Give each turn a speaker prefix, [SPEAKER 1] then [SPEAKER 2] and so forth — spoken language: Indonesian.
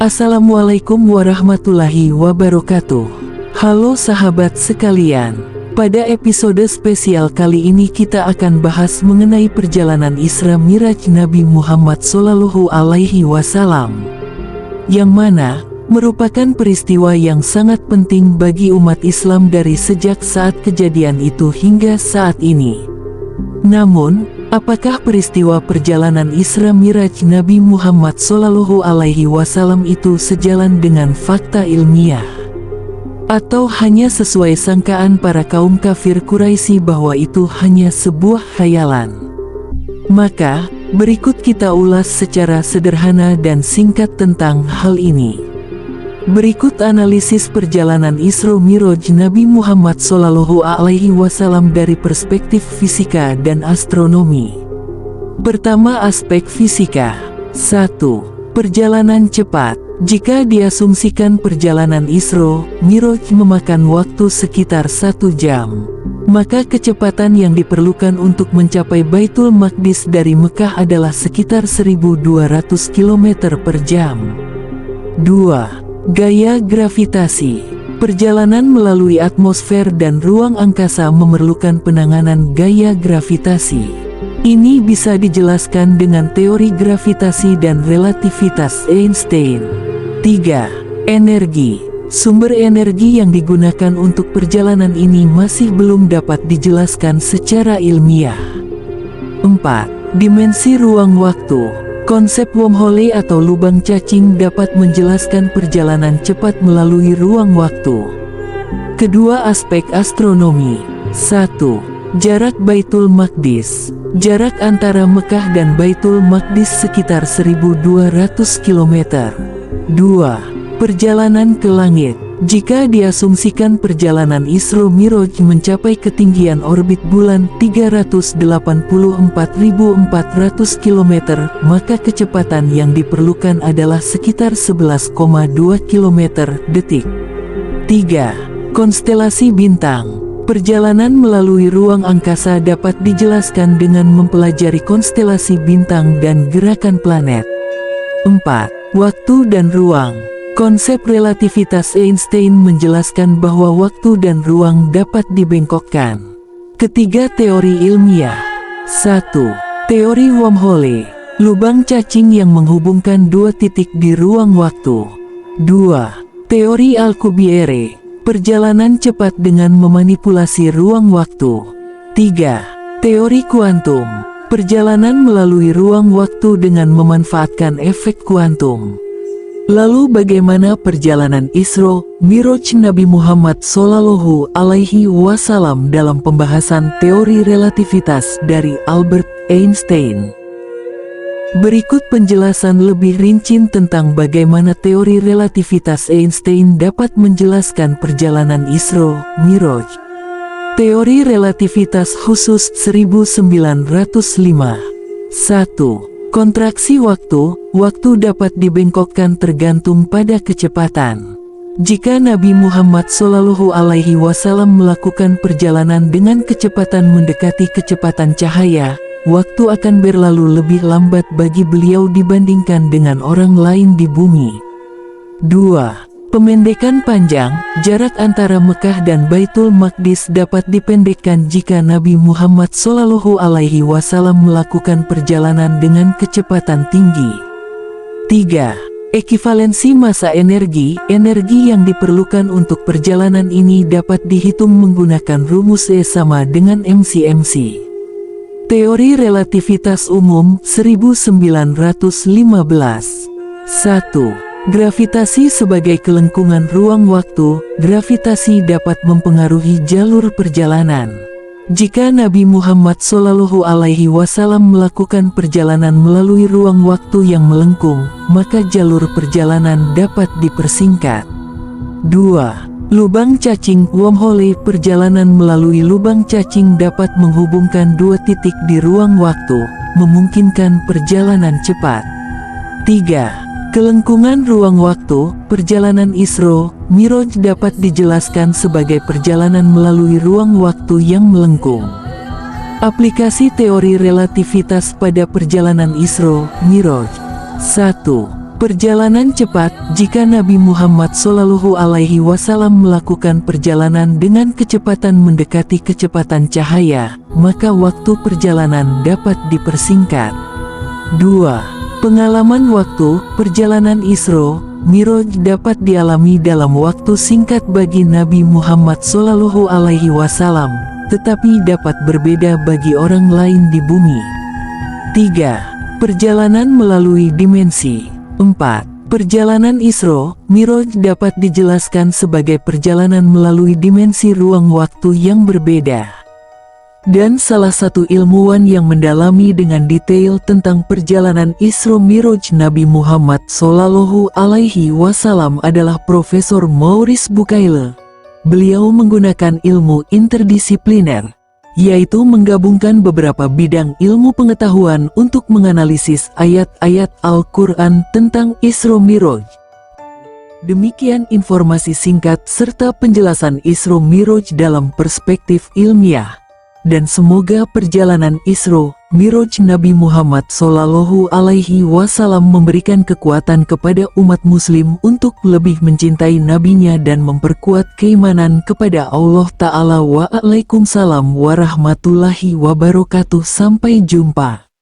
[SPEAKER 1] Assalamualaikum warahmatullahi wabarakatuh. Halo sahabat sekalian, pada episode spesial kali ini kita akan bahas mengenai perjalanan Isra Miraj Nabi Muhammad SAW, yang mana merupakan peristiwa yang sangat penting bagi umat Islam dari sejak saat kejadian itu hingga saat ini. Namun, apakah peristiwa perjalanan Isra Miraj Nabi Muhammad SAW itu sejalan dengan fakta ilmiah? Atau hanya sesuai sangkaan para kaum kafir Quraisy bahwa itu hanya sebuah khayalan? Maka, berikut kita ulas secara sederhana dan singkat tentang hal ini. Berikut analisis perjalanan Isra Miraj Nabi Muhammad SAW dari perspektif fisika dan astronomi. Pertama, aspek fisika. 1. Perjalanan cepat. Jika diasumsikan perjalanan Isra Miraj memakan waktu sekitar 1 jam, maka kecepatan yang diperlukan untuk mencapai Baitul Maqdis dari Mekah adalah sekitar 1200 km per jam. 2. Gaya gravitasi. Perjalanan melalui atmosfer dan ruang angkasa memerlukan penanganan gaya gravitasi. Ini bisa dijelaskan dengan teori gravitasi dan relativitas Einstein. 3. Energi. Sumber energi yang digunakan untuk perjalanan ini masih belum dapat dijelaskan secara ilmiah. 4. Dimensi ruang waktu. Konsep wormhole atau lubang cacing dapat menjelaskan perjalanan cepat melalui ruang waktu. Kedua, aspek astronomi. 1. Jarak Baitul Maqdis. Jarak antara Mekah dan Baitul Maqdis sekitar 1200 km. 2. Perjalanan ke langit. Jika diasumsikan perjalanan Isra Miraj mencapai ketinggian orbit bulan 384.400 km, maka kecepatan yang diperlukan adalah sekitar 11,2 km detik. 3. Konstelasi bintang. Perjalanan melalui ruang angkasa dapat dijelaskan dengan mempelajari konstelasi bintang dan gerakan planet. 4. Waktu dan ruang. Konsep relativitas Einstein menjelaskan bahwa waktu dan ruang dapat dibengkokkan. Ketiga, teori ilmiah. 1. Teori wormhole. Lubang cacing yang menghubungkan dua titik di ruang waktu. 2. Teori Alcubierre. Perjalanan cepat dengan memanipulasi ruang waktu. 3. Teori kuantum. Perjalanan melalui ruang waktu dengan memanfaatkan efek kuantum. Lalu bagaimana perjalanan Isra Miraj Nabi Muhammad SAW dalam pembahasan teori relativitas dari Albert Einstein? Berikut penjelasan lebih rinci tentang bagaimana teori relativitas Einstein dapat menjelaskan perjalanan Isra Miraj. Teori relativitas khusus 1905. 1. Kontraksi waktu. Waktu dapat dibengkokkan tergantung pada kecepatan. Jika Nabi Muhammad SAW melakukan perjalanan dengan kecepatan mendekati kecepatan cahaya, waktu akan berlalu lebih lambat bagi beliau dibandingkan dengan orang lain di bumi. 2. Pemendekan panjang. Jarak antara Mekah dan Baitul Maqdis dapat dipendekkan jika Nabi Muhammad SAW melakukan perjalanan dengan kecepatan tinggi. 3. Ekivalensi massa energi. Energi yang diperlukan untuk perjalanan ini dapat dihitung menggunakan rumus E sama dengan mc. Teori relativitas umum 1915. 1. Gravitasi sebagai kelengkungan ruang waktu. Gravitasi dapat mempengaruhi jalur perjalanan. Jika Nabi Muhammad SAW melakukan perjalanan melalui ruang waktu yang melengkung, maka jalur perjalanan dapat dipersingkat. 2. Lubang cacing wormhole. Perjalanan melalui lubang cacing dapat menghubungkan dua titik di ruang waktu, memungkinkan perjalanan cepat. 3. Kelengkungan ruang waktu. Perjalanan Isra Miraj dapat dijelaskan sebagai perjalanan melalui ruang waktu yang melengkung. Aplikasi teori relativitas pada perjalanan Isra Miraj. 1. Perjalanan cepat. Jika Nabi Muhammad SAW melakukan perjalanan dengan kecepatan mendekati kecepatan cahaya, maka waktu perjalanan dapat dipersingkat. 2. Pengalaman waktu. Perjalanan Isra Miraj dapat dialami dalam waktu singkat bagi Nabi Muhammad SAW, tetapi dapat berbeda bagi orang lain di bumi. 3. Perjalanan melalui dimensi. 4. Perjalanan Isra Miraj dapat dijelaskan sebagai perjalanan melalui dimensi ruang waktu yang berbeda. Dan salah satu ilmuwan yang mendalami dengan detail tentang perjalanan Isra Miraj Nabi Muhammad SAW adalah Profesor Maurice Bucaille. Beliau menggunakan ilmu interdisipliner, yaitu menggabungkan beberapa bidang ilmu pengetahuan untuk menganalisis ayat-ayat Al-Quran tentang Isra Miraj. Demikian informasi singkat serta penjelasan Isra Miraj dalam perspektif ilmiah. Dan semoga perjalanan Isra Miraj Nabi Muhammad SAW memberikan kekuatan kepada umat muslim untuk lebih mencintai nabinya dan memperkuat keimanan kepada Allah Ta'ala. Waalaikumsalam warahmatullahi wabarakatuh. Sampai jumpa.